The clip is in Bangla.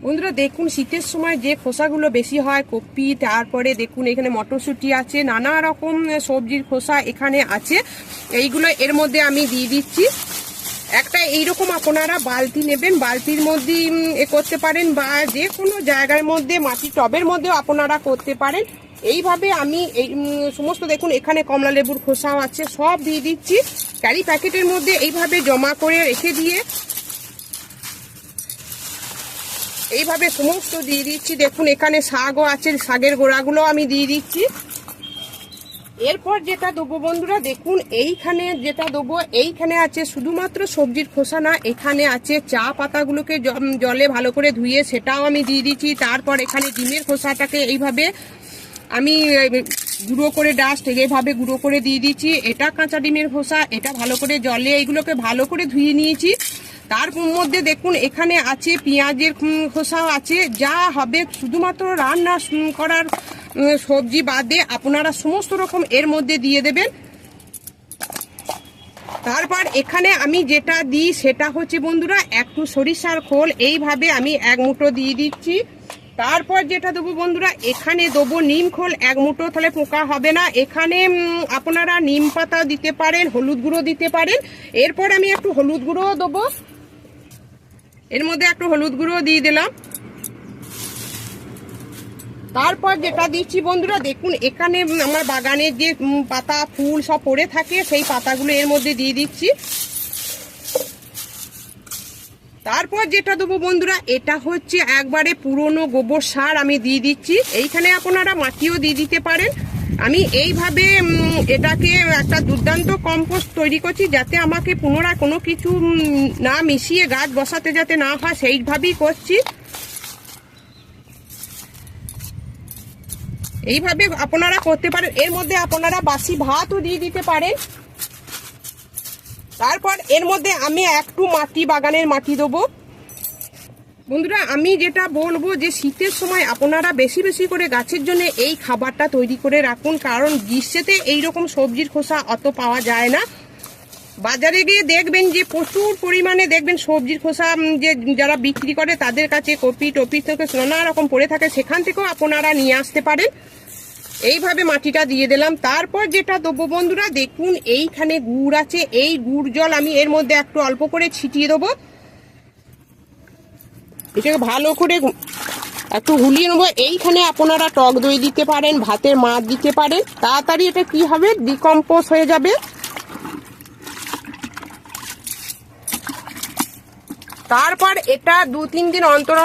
বন্ধুরা দেখুন, শীতের সময় যে খোসাগুলো বেশি হয়, কপি, তারপরে দেখুন এখানে মটরশুঁটি আছে, নানা রকম সবজির খোসা এখানে আছে। এইগুলো এর মধ্যে আমি দিয়ে দিচ্ছি। একটা এইরকম আপনারা বালতি নেবেন, বালতির মধ্যে করতে পারেন বা যে কোনো জায়গার মধ্যে, মাটি টবের মধ্যেও আপনারা করতে পারেন। এইভাবে আমি এই সমস্ত দেখুন এখানে কমলা লেবুর খোসাও আছে, সব দিয়ে দিচ্ছি ক্যারি প্যাকেটের মধ্যে। এইভাবে জমা করে রেখে দিয়ে এইভাবে সমস্ত দিয়ে দিচ্ছি। দেখুন এখানে শাকও আছে, শাকের গোড়াগুলো আমি দিয়ে দিচ্ছি। এরপর যেটা দেবো বন্ধুরা, দেখুন এইখানে যেটা দেবো, এইখানে আছে শুধুমাত্র সবজির খোসা না, এখানে আছে চা পাতাগুলোকে জলে ভালো করে ধুয়ে সেটাও আমি দিয়ে দিচ্ছি। তারপর এখানে ডিমের খোসাটাকে এইভাবে আমি গুঁড়ো করে ডাস্ট এইভাবে গুঁড়ো করে দিয়ে দিচ্ছি। এটা কাঁচা ডিমের খোসা, এটা ভালো করে জলে এইগুলোকে ভালো করে ধুয়ে নিয়েছি। তার মধ্যে দেখুন এখানে আছে পেঁয়াজের খোসাও আছে। যা হবে শুধুমাত্র রান্না করার সবজি বাদে আপনারা সমস্ত রকম এর মধ্যে দিয়ে দেবেন। তারপর এখানে আমি যেটা দিই সেটা হচ্ছে বন্ধুরা একটু সরিষার খোল, এইভাবে আমি এক মুঠো দিয়ে দিচ্ছি। তারপর যেটা দেবো বন্ধুরা, এখানে দেবো নিম খোল এক মুঠো, তাহলে পোকা হবে না। এখানে আপনারা নিম পাতা দিতে পারেন, হলুদ গুঁড়ো দিতে পারেন। এরপর আমি একটু হলুদ গুঁড়ো দেবো, এর মধ্যে একটু হলুদ গুঁড়ো দিয়ে দিলাম। তারপর যেটা দিচ্ছি বন্ধুরা, দেখুন এখানে আমার বাগানের যে পাতা ফুল সব পড়ে থাকে সেই পাতাগুলো এর মধ্যে দিয়ে দিচ্ছি। তারপর যেটা দেবো বন্ধুরা, এটা হচ্ছে একবারে পুরনো গোবর সার আমি দিয়ে দিচ্ছি। এইখানে আপনারা মাটিও দিয়ে দিতে পারেন। আমি এইভাবে এটাকে একটা দুর্দান্ত কম্পোস্ট তৈরি করছি, যাতে আমাকে পুনরায় কোনো কিছু না মিশিয়ে গাছ বসাতে যাতে না হয়, সেইভাবেই করছি। এইভাবে আপনারা করতে পারেন। এর মধ্যে আপনারা বাসি ভাতও দিয়ে দিতে পারেন। তারপর এর মধ্যে আমি একটু মাটি, বাগানের মাটি দেবো। বন্ধুরা আমি যেটা বলবো যে শীতের সময় আপনারা বেশি বেশি করে গাছের জন্য এই খাবারটা তৈরি করে রাখুন, কারণ গ্রীষ্মেতে এইরকম সবজির খোসা অত পাওয়া যায় না। বাজারে গিয়ে দেখবেন যে প্রচুর পরিমাণে দেখবেন সবজির খোসা যে যারা বিক্রি করে তাদের কাছে কপি টপি থেকে নানা রকম পড়ে থাকে, সেখান থেকেও আপনারা নিয়ে আসতে পারেন। এইভাবে মাটিটা দিয়ে দিলাম। তারপর যেটা দেবো বন্ধুরা, দেখুন এইখানে গুড় আছে, এই গুড় জল আমি এর মধ্যে একটু অল্প করে ছিটিয়ে দেবো। এটাকে ভালো করে একটু হুলিয়ে নেবো। এইখানে আপনারা টক দই দিতে পারেন, ভাতের মাছ দিতে পারেন। তাড়াতাড়ি এটা কি হবে, ডিকম্পোজ হয়ে যাবে। তারপর এটা 2-3 দিন অন্তর